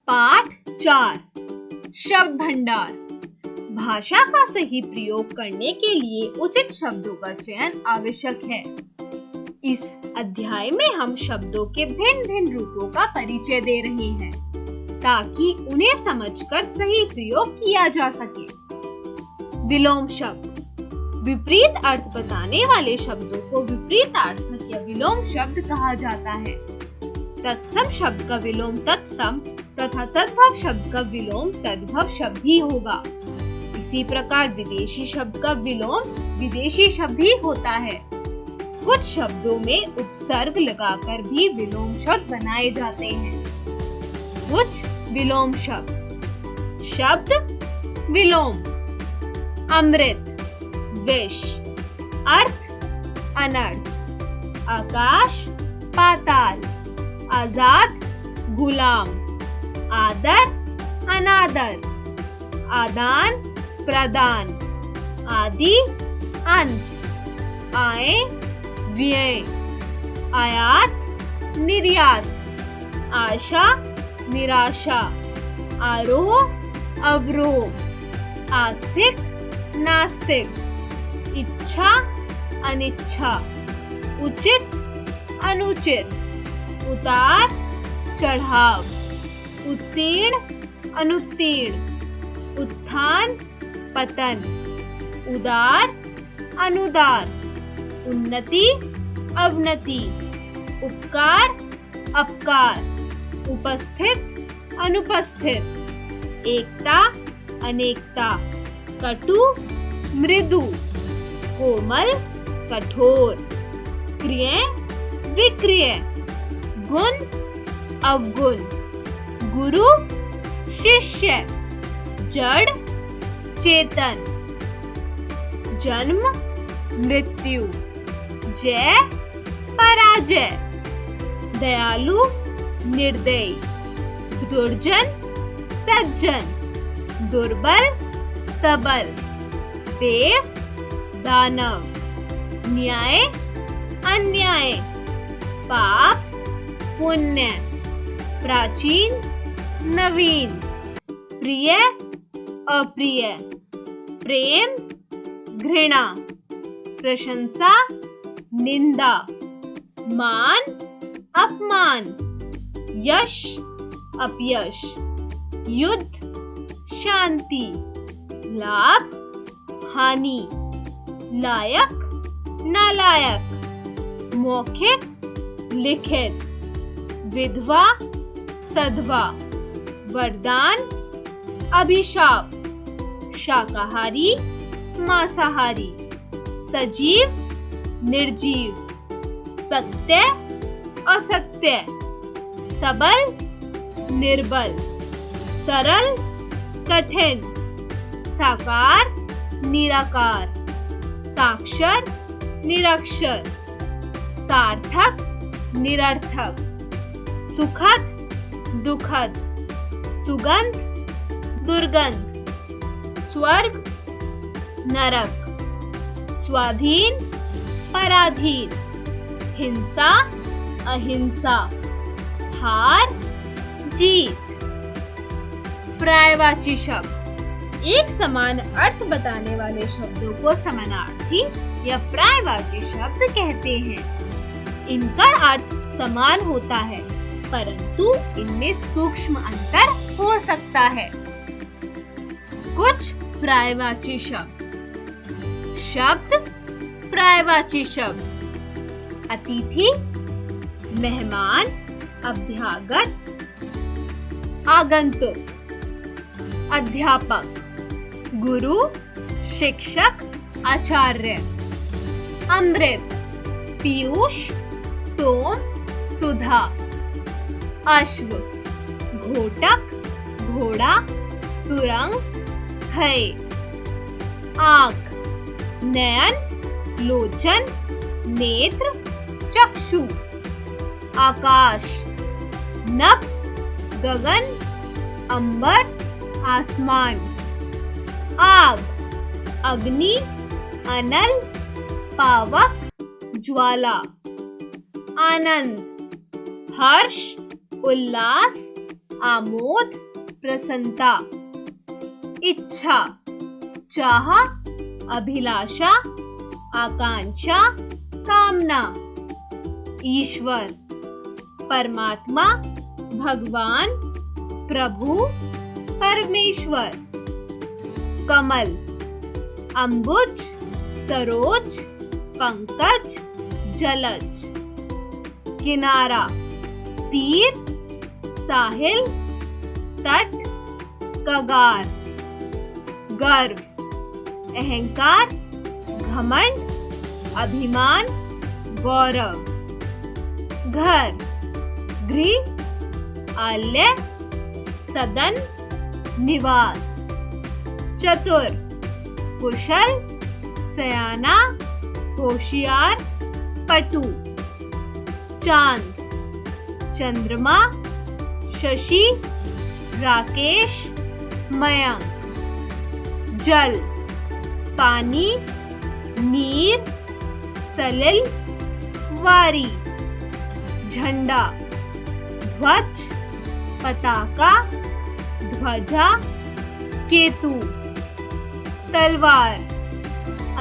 पाठ 4 शब्द भंडार। भाषा का सही प्रयोग करने के लिए उचित शब्दों का चयन आवश्यक है। इस अध्याय में हम शब्दों के भिन्न भिन्न रूपों का परिचय दे रहे हैं ताकि उन्हें समझकर सही प्रयोग किया जा सके। विलोम शब्द विपरीत अर्थ बताने वाले शब्दों को विपरीतार्थक या विलोम शब्द कहा जाता है। तत्सम शब्द का विलोम तत्सम तथा तद्भव शब्द का विलोम तद्भव शब्द ही होगा। इसी प्रकार विदेशी शब्द का विलोम विदेशी शब्द ही होता है। कुछ शब्दों में उपसर्ग लगाकर भी विलोम शब्द बनाए जाते हैं। कुछ विलोम शब्द। शब्द विलोम अमृत, विष, अर्थ, अनर्थ, आकाश, पाताल, आजाद, गुलाम, आदर, अनादर, आदान, प्रदान, आदि, अंत, आय, व्यय, आयात, निर्यात, आशा, निराशा, आरोह, अवरोह, आस्तिक, नास्तिक, इच्छा, अनिच्छा, उचित, अनुचित, उतार, चढ़ाव, उत्तीर्ण, अनुत्तीर्ण, उत्थान, पतन, उदार, अनुदार, उन्नति, अवनति, उपकार, अपकार, उपस्थित, अनुपस्थित, एकता, अनेकता, कटु, मृदु, कोमल, कठोर, क्रिय, विक्रिय, गुण, अवगुण, गुरु, शिष्य, जड़, चेतन, जन्म, मृत्यु, जय, पराजय, दयालु, निर्दयी, दुर्जन, सज्जन, दुर्बल, सबल, देव, दानव, न्याय, अन्याय, पाप, पुण्य, प्राचीन, नवीन, प्रिय, अप्रिय, प्रेम, घृणा, प्रशंसा, निंदा, मान, अपमान, यश, अपयश, युद्ध, शांति, लाभ, हानि, लायक, नालायक, मौखिक, लिखित, विधवा, सधवा, वरदान, अभिशाप, शाकाहारी, मांसाहारी, सजीव, निर्जीव, सत्य, असत्य, सबल, निर्बल, सरल, कठिन, साकार, निराकार, साक्षर, निरक्षर, सार्थक, निरर्थक, सुखद, दुखद, सुगंध, दुर्गंध, स्वर्ग, नरक, स्वाधीन, पराधीन, हिंसा, अहिंसा, हार, जीत। पर्यायवाची शब्द एक समान अर्थ बताने वाले शब्दों को समानार्थी या पर्यायवाची शब्द कहते हैं। इनका अर्थ समान होता है परंतु इनमें सूक्ष्म अंतर हो सकता है। कुछ पर्यायवाची शब्द। शब्द पर्यायवाची शब्द अतिथि, मेहमान, अभ्यागत, आगंतुक, अध्यापक, गुरु, शिक्षक, आचार्य, अमृत, पीयूष, सोम, सुधा, अश्व, घोटक, घोड़ा, तुरंग, भय, आँख, नयन, लोचन, नेत्र, चक्षु, आकाश, नभ, गगन, अंबर, आसमान, आग, अग्नि, अनल, पावक, ज्वाला, आनंद, हर्ष, उल्लास, आमोद प्रसन्नता, इच्छा चाह, अभिलाषा, आकांक्षा, कामना, ईश्वर परमात्मा, भगवान, प्रभु, परमेश्वर, कमल अंबुज, सरोज, पंकज, जलज, किनारा तीर, साहिल, तट, कगार, गर्व अहंकार, घमंड, अभिमान, गौरव, घर गृह, आलय, सदन, निवास, चतुर कुशल, सयाना, होशियार, पटु, चांद चंद्रमा, शशि, राकेश, मयंक, जल पानी, नीर, सलिल, वारी, झंडा ध्वज, पताका, ध्वजा, केतु, तलवार,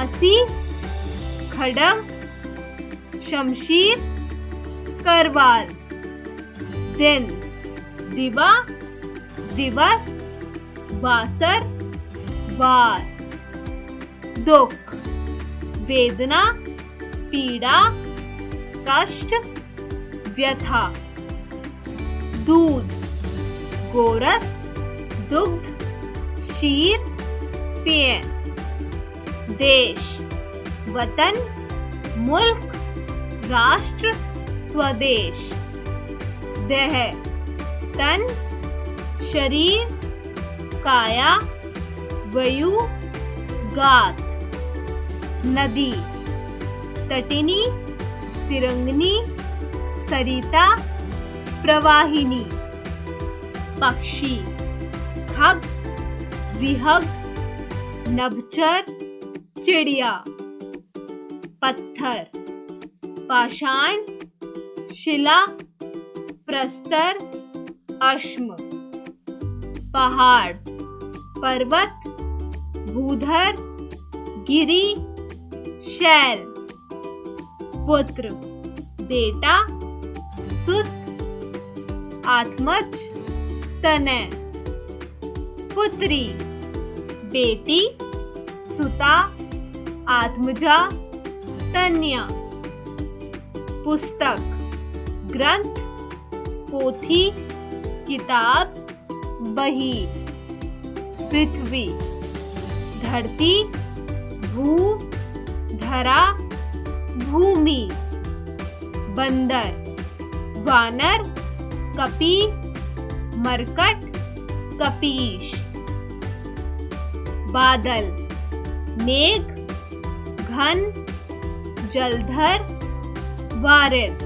असी, खड्ग, शमशीर, करवाल, दिन दिवा, दिवस, बासर, वार, दुख वेदना, पीड़ा, कष्ट, व्यथा, दूध गोरस, दुग्ध, क्षीर, पेय, देश वतन, मुल्क, राष्ट्र, स्वदेश, देह तन, शरीर, काया, वयु, गात, नदी तटिनी, तिरंगनी, सरिता, प्रवाहिनी, पक्षी खग, विहग, नभचर, चिड़िया, पत्थर पाषाण, शिला, प्रस्तर, अश्म, पहाड़, पर्वत, भूधर, गिरी, शैल, पुत्र बेटा, सुत, आत्मज, तनय, पुत्री बेटी, सुता, आत्मजा, तन्या, पुस्तक ग्रंथ, पोथी, किताब, बही, पृथ्वी धरती, भू, धरा, भूमि, बंदर, वानर, कपी, मरकट, कपीश, बादल, मेघ, घन, जलधर, वारिद,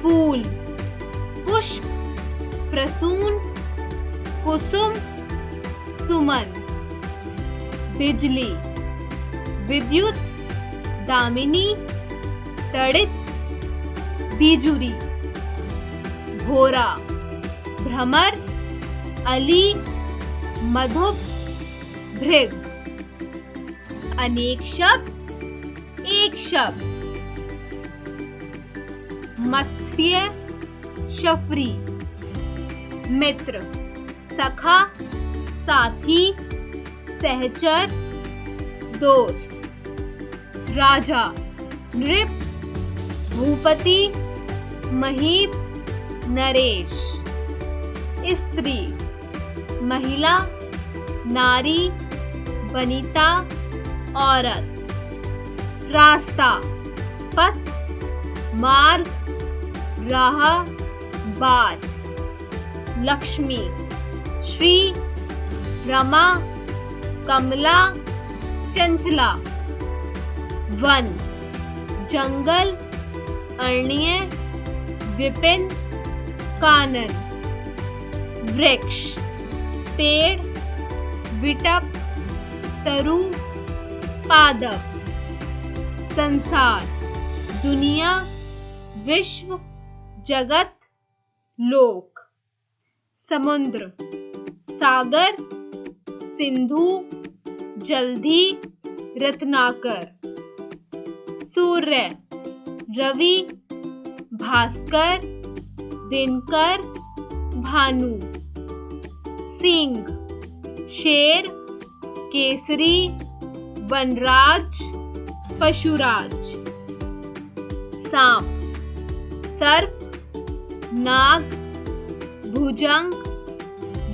फूल, पुष्प, प्रसून, कुसुम, सुमन, बिजली, विद्युत, दामिनी, तड़ित, बिजुरी, भोरा, भ्रमर, अली, मधुप, भृग, अनेक शब्द, एक शब्द, मत्स्य, शफरी, मित्र, सखा, साथी, सहचर, दोस्त, राजा, नृप, भूपति, महीप, नरेश, स्त्री, महिला, नारी, वनिता, औरत, रास्ता, पथ, मार्ग, राह, बार, लक्ष्मी, श्री, रमा, कमला, चंचला, वन, जंगल, अरण्य, विपिन, कानन, वृक्ष, पेड़, विटप, तरु, पादप, संसार, दुनिया, विश्व, जगत, लोक, समुद्र, सागर, सिंधु, जलधि, रत्नाकर। सूर्य, रवि, भास्कर, दिनकर, भानु। सिंह, शेर, केसरी, वनराज, पशुराज। सांप, सर्प, नाग, भुजंग,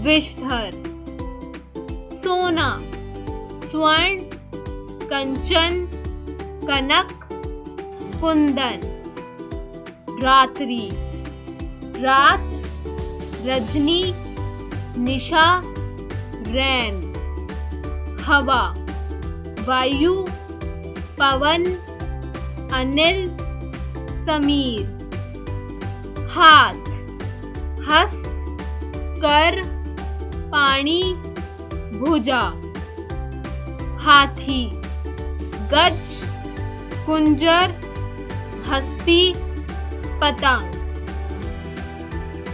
विषधर। सोना, स्वर्ण, कंचन, कनक, कुंदन। रात्रि, रात, रजनी, निशा, रैन। हवा, वायु, पवन, अनिल, समीर। हाथ, हस्त, कर, पाणी, भुजा। हाथी, गज, कुंजर, हस्ती, पतंग।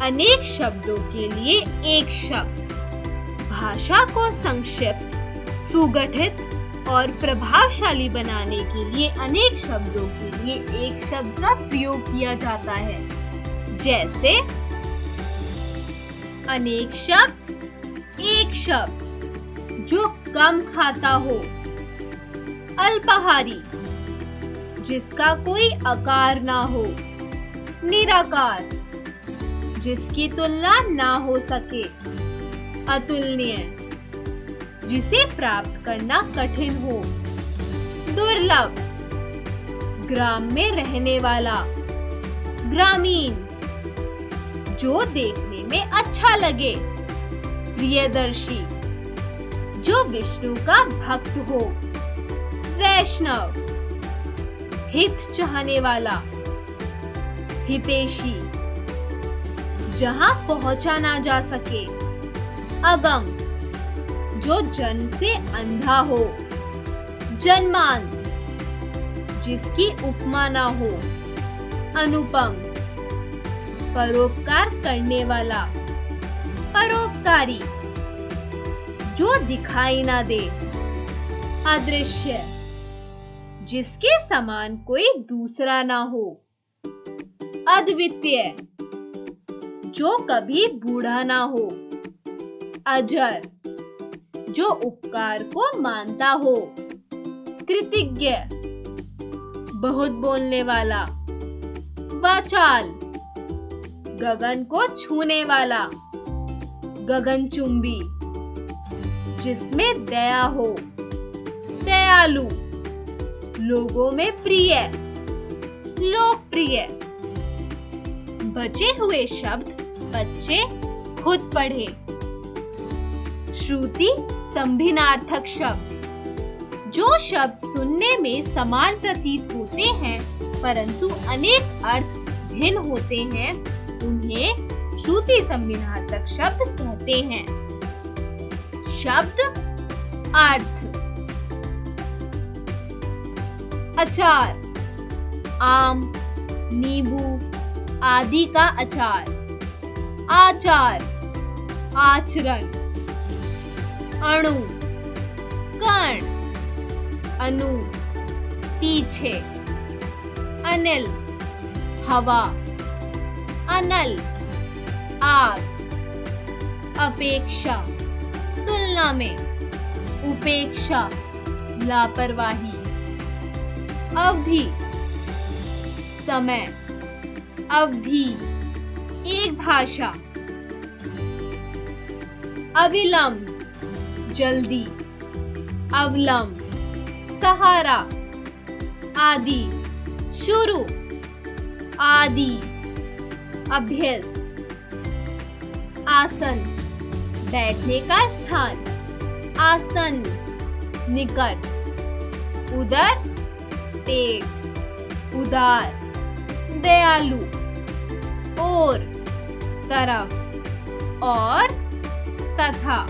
अनेक शब्दों के लिए एक शब्द। भाषा को संक्षिप्त, सुगठित और प्रभावशाली बनाने के लिए अनेक शब्दों के लिए एक शब्द का प्रयोग किया जाता है। जैसे अनेक शब्द, एक शब्द। जो कम खाता हो। अल्पाहारी, जिसका कोई आकार ना हो। निराकार, जिसकी तुलना ना हो सके। अतुलनीय, जिसे प्राप्त करना कठिन हो। दुर्लभ, ग्राम में रहने वाला। ग्रामीण, जो देखने में अच्छा लगे। प्रियदर्शी, जो विष्णु का भक्त हो। वैष्णव, हित चाहने वाला। हितैषी, जहां पहुंचा ना जा सके। अगम, जो जन्म से अंधा हो। जन्मांत, जिसकी उपमा ना हो। अनुपम, परोपकार करने वाला। परोपकारी, जो दिखाई ना दे। अदृश्य, जिसके समान कोई दूसरा ना हो। अद्वितीय, जो कभी बूढ़ा ना हो। अजर, जो उपकार को मानता हो। कृतज्ञ, बहुत बोलने वाला। वाचाल, गगन को छूने वाला। गगनचुंबी, जिसमें दया हो। दयालु, लोगों में प्रिय। लोकप्रिय। बचे हुए शब्द बच्चे खुद पढ़े। श्रुति संभिन्नार्थक शब्द, जो शब्द सुनने में समान प्रतीत होते हैं परंतु अनेक अर्थ भिन्न होते हैं, उन्हें श्रुति संभिन्नार्थक शब्द कहते हैं। शब्द अर्थ। अचार, आम, नींबू आदि का अचार। आचार, आचरण। अणु, कण। अनु, पीछे। अनिल, हवा। अनल, आग। अपेक्षा, तुलना में। उपेक्षा, लापरवाही। अवधि, समय। अवधि, एक भाषा। अविलंब, जल्दी। अवलंब, सहारा। आदि, शुरू। आदि, अभ्यस्त। आसन, बैठने का स्थान। आसन, निकट। उदर, पेट। उदार, दयालु। और, तरफ। और, तथा।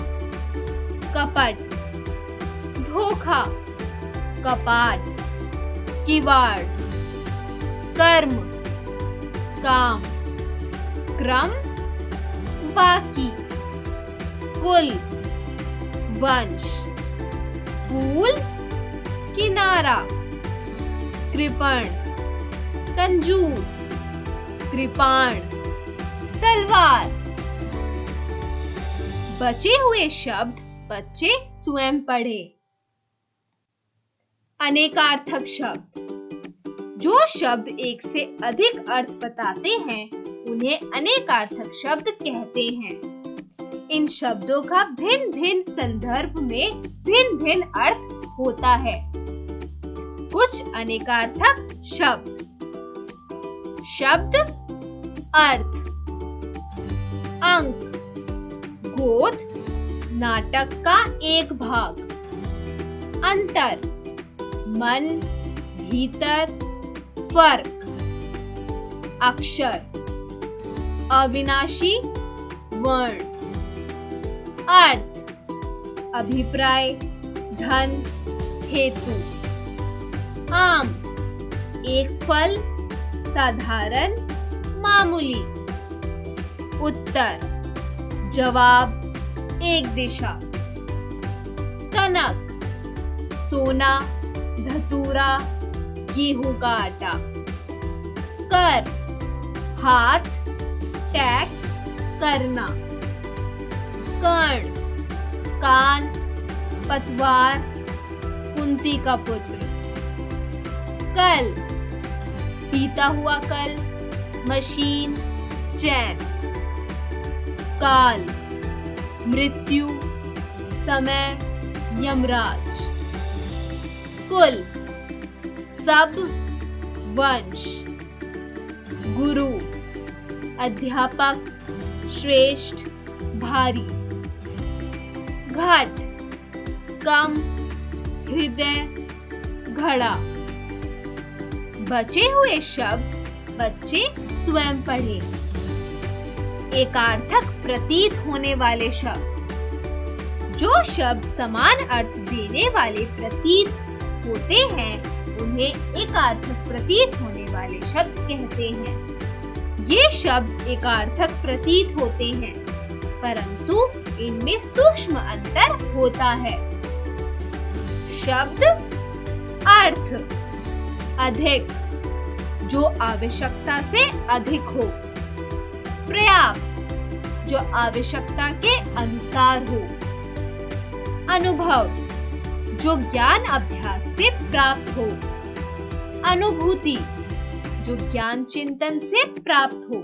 कपट, धोखा। कपाट, किवाड़। कर्म, काम। क्रम, फाकी, कुल, वंश, फूल, किनारा, कृपण, कंजूस, कृपाण, तलवार। बचे हुए शब्द बच्चे स्वयं पढ़े। अनेकार्थक शब्द। जो शब्द एक से अधिक अर्थ बताते हैं उन्हें अनेकार्थक शब्द कहते हैं। इन शब्दों का भिन्न भिन्न संदर्भ में भिन्न भिन्न अर्थ होता है। कुछ अनेकार्थक शब्द। शब्द अर्थ। अंक, गोद, नाटक का एक भाग। अंतर, मन, भीतर, फर्क। अक्षर, अविनाशी, वर्ण। अर्थ, अभिप्राय, धन, हेतु। आम, एक फल, साधारण, मामूली। उत्तर, जवाब, एक दिशा। कनक, सोना, धतूरा, गेहूं का आटा। कर, हाथ, टैक्स, करना। कर्ण, कान, पतवार, कुंती का पुत्र। कल, बीता हुआ कल, मशीन, चैन। काल, मृत्यु, समय, यमराज। कुल, सब, वंश। गुरु, अध्यापक, श्रेष्ठ, भारी। घट, कम, हृदय, घड़ा। बचे हुए शब्द बच्चे स्वयं पढ़े। एकार्थक प्रतीत होने वाले शब्द। जो शब्द समान अर्थ देने वाले प्रतीत होते हैं उन्हें एकार्थक प्रतीत होने वाले शब्द कहते हैं। ये शब्द एकार्थक प्रतीत होते हैं परंतु इनमें सूक्ष्म अंतर होता है। शब्द अर्थ। अधिक, जो आवश्यकता से अधिक हो। पर्याप्त, जो आवश्यकता के अनुसार हो। अनुभव, जो ज्ञान अभ्यास से प्राप्त हो। अनुभूति, जो ज्ञान चिंतन से प्राप्त हो।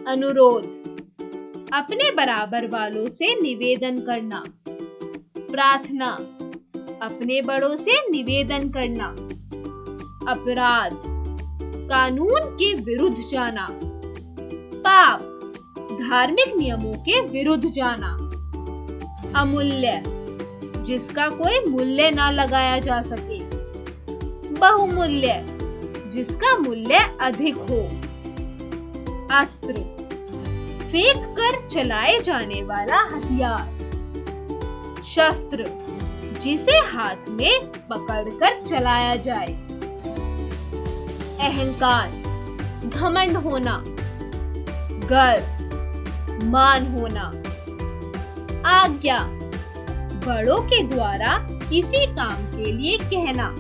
अनुरोध, अपने बराबर वालों से निवेदन करना। प्रार्थना, अपने बड़ों से निवेदन करना। अपराध, कानून के विरुद्ध जाना। पाप, धार्मिक नियमों के विरुद्ध जाना। अमूल्य, जिसका कोई मूल्य ना लगाया जा सके। बहुमूल्य, जिसका मूल्य अधिक हो। अस्त्र, फेंक कर चलाए जाने वाला हथियार। शस्त्र, जिसे हाथ में पकड़कर चलाया जाए। अहंकार, घमंड होना। गर्व, मान होना। आज्ञा, बड़ों के द्वारा किसी काम के लिए कहना।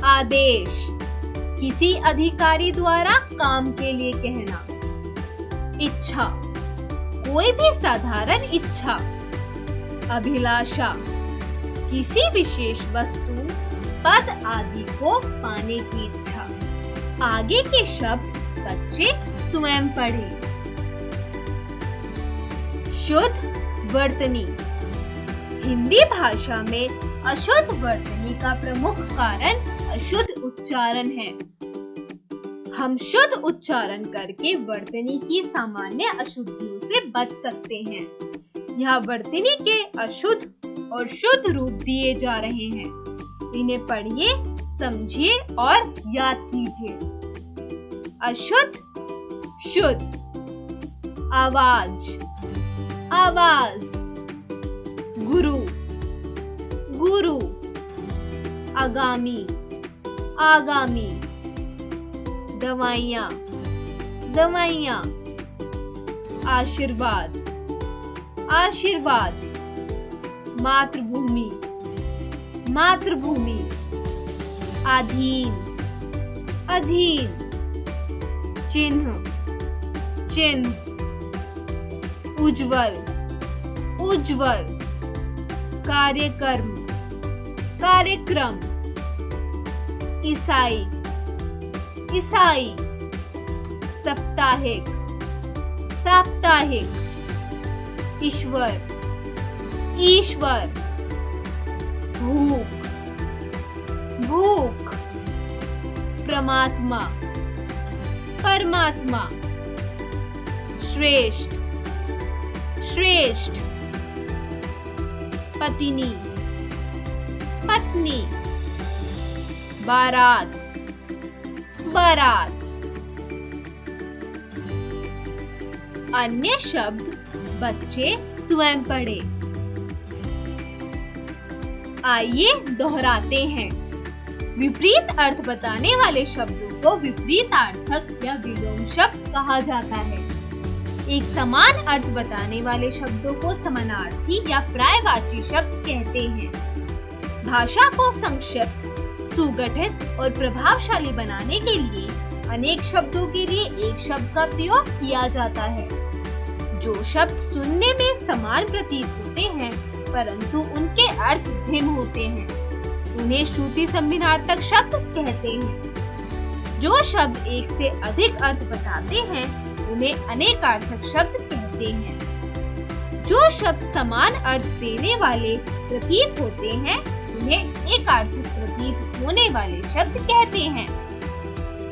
आदेश, किसी अधिकारी द्वारा काम के लिए कहना। इच्छा, कोई भी साधारण इच्छा। अभिलाषा, किसी विशेष वस्तु, पद आदि को पाने की इच्छा। आगे के शब्द बच्चे स्वयं पढ़े। शुद्ध वर्तनी। हिंदी भाषा में अशुद्ध वर्तनी का प्रमुख कारण अशुद्ध उच्चारण है। हम शुद्ध उच्चारण करके वर्तनी की सामान्य अशुद्धियों से बच सकते हैं। यहाँ वर्तनी के अशुद्ध और शुद्ध रूप दिए जा रहे हैं। इन्हें पढ़िए, समझिए और याद कीजिए। अशुद्ध, शुद्ध। आवाज, आवाज। गुरु, गुरु। आगामी, आगामी। दवाइयाँ, दवाइयाँ। आशीर्वाद, आशीर्वाद। मातृभूमि, मातृभूमि। अधीन, अधीन। चिन्ह, चिन्ह। उज्ज्वल, उज्ज्वल। कार्यक्रम, कार्यक्रम। ईसाई, ईसाई। साप्ताहिक, साप्ताहिक। ईश्वर, ईश्वर। भूख, भूख। परमात्मा, परमात्मा। श्रेष्ठ, श्रेष्ठ। पत्नी, पत्नी। बारात, बारात। अन्य शब्द बच्चे स्वयं पढ़े। आइए दोहराते हैं। विपरीत अर्थ बताने वाले शब्दों को विपरीतार्थक या विलोम शब्द कहा जाता है। एक समान अर्थ बताने वाले शब्दों को समानार्थी या पर्यायवाची शब्द कहते हैं। भाषा को संक्षिप्त, सुगठित और प्रभावशाली बनाने के लिए अनेक शब्दों के लिए एक शब्द का प्रयोग किया जाता है। जो शब्द सुनने में समान प्रतीत होते हैं परंतु उनके अर्थ भिन्न होते हैं, उन्हें श्रुति सम्मिनार्थक शब्द कहते हैं। जो शब्द एक से अधिक अर्थ बताते हैं उन्हें अनेकार्थक शब्द कहते हैं। जो शब्द समान अर्थ देने वाले प्रतीत होते हैं उन्हें एकार्थक प्रतीत होने वाले शब्द कहते हैं।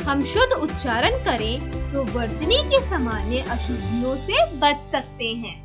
हम शुद्ध उच्चारण करें तो वर्तनी के सामान्य अशुद्धियों से बच सकते हैं।